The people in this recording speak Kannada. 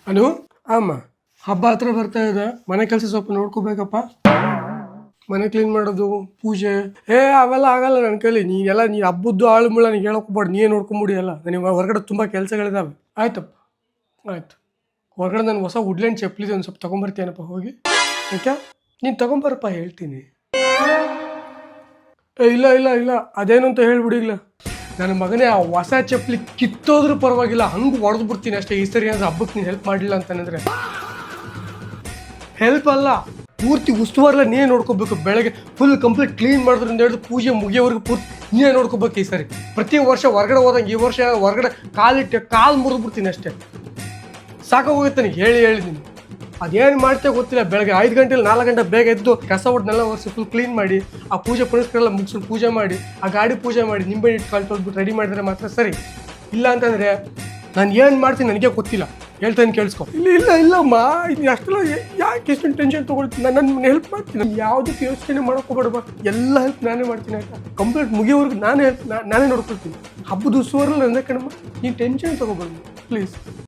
ಅನು ಅಮ್ಮ ಹಬ್ಬ ಹತ್ರ ಬರ್ತಾ ಇದೆ, ಮನೆ ಕೆಲಸ ಸ್ವಲ್ಪ ನೋಡ್ಕೋಬೇಕಪ್ಪ. ಮನೆ ಕ್ಲೀನ್ ಮಾಡೋದು, ಪೂಜೆ ಅವೆಲ್ಲ ಆಗಲ್ಲ ನನ್ನ ಕೈಲಿ. ನೀ ಹಬ್ಬದ್ದು ಆಳು ಮುಳ್ಳ ನೀನು ಹೇಳೋಕ್ಕೋಗ್ಬಾರ್ದು, ನೀವೇ ನೋಡ್ಕೊಂಬಿಡಿ ಎಲ್ಲ. ನನಗೆ ಹೊರಗಡೆ ತುಂಬ ಕೆಲಸಗಳಿದಾವೆ. ಆಯ್ತಪ್ಪ, ಆಯ್ತು. ಹೊರಗಡೆ ನಾನು ಹೊಸ ವುಡ್ಲ್ಯಾಂಡ್ ಚಪ್ಪಲಿದೆ, ಒಂದು ಸ್ವಲ್ಪ ತೊಗೊಂಬರ್ತೀನಪ್ಪ ಹೋಗಿ. ಯಾಕೆ ನೀನು ತೊಗೊಂಬರಪ್ಪ, ಹೇಳ್ತೀನಿ. ಇಲ್ಲ ಇಲ್ಲ ಇಲ್ಲ, ಅದೇನು ಅಂತ ಹೇಳ್ಬಿಡಿಲ್ಲ. ನನ್ನ ಮಗನೇ ಆ ಹೊಸ ಚಪ್ಪಲಿ ಕಿತ್ತೋದ್ರೂ ಪರವಾಗಿಲ್ಲ, ಹಂಗೆ ಹೊಡೆದು ಬಿಡ್ತೀನಿ ಅಷ್ಟೇ. ಈ ಸರಿ ಏನಾದ್ರು ಹಬ್ಬಕ್ಕೆ ನೀನು ಹೆಲ್ಪ್ ಮಾಡಲಿಲ್ಲ ಅಂತಂದರೆ ಹೆಲ್ಪ್ ಅಲ್ಲ, ಪೂರ್ತಿ ಉಸ್ತುವಾರೆಲ್ಲ ನೀನೇ ನೋಡ್ಕೋಬೇಕು. ಬೆಳಗ್ಗೆ ಫುಲ್ ಕಂಪ್ಲೀಟ್ ಕ್ಲೀನ್ ಮಾಡೋದ್ರಿಂದ ಹಿಡಿದು ಪೂಜೆ ಮುಗಿಯೋವರೆಗೂ ಪೂರ್ತಿ ನೀನೇ ನೋಡ್ಕೋಬೇಕು. ಈ ಸರಿ ಪ್ರತಿ ವರ್ಷ ಹೊರಗಡೆ ಹೋದಂಗೆ ಈ ವರ್ಷ ಹೊರಗಡೆ ಕಾಲು ಮುರಿದ್ಬಿಡ್ತೀನಿ ಅಷ್ಟೇ. ಸಾಕಾಗೋಗುತ್ತೆ ನನಗೆ ಹೇಳಿ ನೀನು. ಅದೇನು ಮಾಡ್ತೇವೆ ಗೊತ್ತಿಲ್ಲ. ಬೆಳಗ್ಗೆ 5 ಗಂಟೆಲಿ 4 ಗಂಟೆ ಬೇಗ ಎದ್ದು ಕಸ ಹೊಡೆದೆಲ್ಲ ಒರೆಸಿ ಫುಲ್ ಕ್ಲೀನ್ ಮಾಡಿ, ಆ ಪೂಜೆ ಪುನಸ್ಕರೆಲ್ಲ ಮುಗಿಸ್ಕೊಂಡು ಪೂಜೆ ಮಾಡಿ, ಆ ಗಾಡಿ ಪೂಜೆ ಮಾಡಿ, ನಿಂಬೆ ಇಟ್ಟು ಕಾಲು ತೊಳ್ಬಿಟ್ಟು ರೆಡಿ ಮಾಡಿದ್ರೆ ಮಾತ್ರ ಸರಿ. ಇಲ್ಲ ಅಂತಂದರೆ ನಾನು ಏನು ಮಾಡ್ತೀನಿ ನನಗೆ ಗೊತ್ತಿಲ್ಲ. ಹೇಳ್ತಾನೆ ಕೇಳಿಸ್ಕೊ. ಇಲ್ಲಮ್ಮ, ಇದು ಅಷ್ಟೆಲ್ಲ ಯಾಕೆ ಎಷ್ಟೊಂದು ಟೆನ್ಷನ್ ತೊಗೊಳ್ತೀನಿ. ನಾನು ಹೆಲ್ಪ್ ಮಾಡ್ತೀನಿ, ಯಾವುದಕ್ಕೆ ಯೋಚನೆ ಮಾಡೋಕ್ಕೋಗ್ಬೇಡಮ್ಮ. ಎಲ್ಲ ಹೆಲ್ಪ್ ನಾನೇ ಮಾಡ್ತೀನಿ ಆಯಿತಾ. ಕಂಪ್ಲೀಟ್ ಮುಗಿಯೋವರೆಗೂ ನಾನೇ ನೋಡ್ಕೊಳ್ತೀನಿ. ಹಬ್ಬದ ಉತ್ಸವರಲ್ಲಿ ನನ್ನ ಕಣಮ್ಮ, ನೀನು ಟೆನ್ಷನ್ ತೊಗೊಬೇಡ ಪ್ಲೀಸ್.